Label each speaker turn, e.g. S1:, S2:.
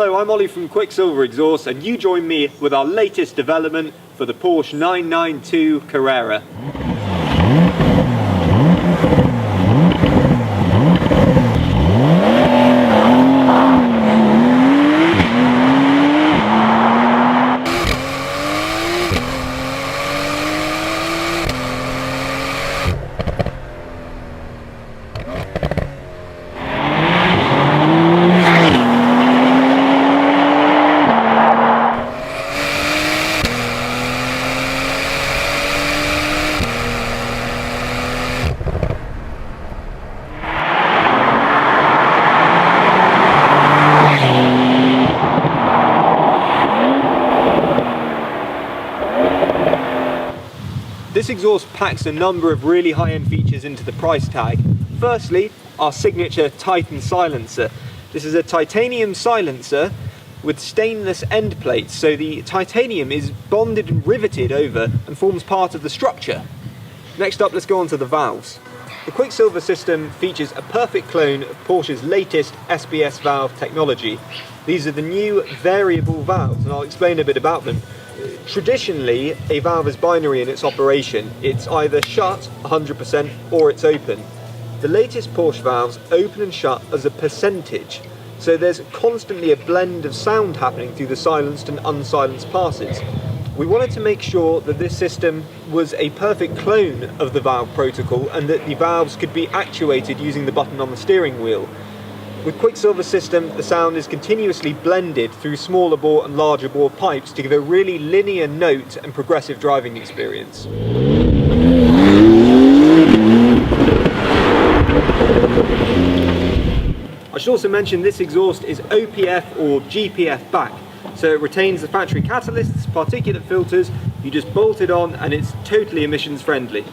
S1: Hello, I'm Ollie from QUICKSILVER Exhaust, and you join me with our latest development for the Porsche 992 Carrera. This exhaust packs a number of really high-end features into the price tag. Firstly, our signature Titan silencer. This is a titanium silencer with stainless end plates, so the titanium is bonded and riveted over and forms part of the structure. Next up, let's go on to the valves. The QUICKSILVER system features a perfect clone of Porsche's latest SBS valve technology. These are the new variable valves, and I'll explain a bit about them. Traditionally, a valve is binary in its operation. It's either shut 100% or it's open. The latest Porsche valves open and shut as a percentage, so there's constantly a blend of sound happening through the silenced and unsilenced passes. We wanted to make sure that this system was a perfect clone of the valve protocol and that the valves could be actuated using the button on the steering wheel. With QUICKSILVER system, the sound is continuously blended through smaller bore and larger bore pipes to give a really linear note and progressive driving experience. I should also mention this exhaust is OPF or GPF back, so it retains the factory catalysts, particulate filters. You just bolt it on and it's totally emissions friendly.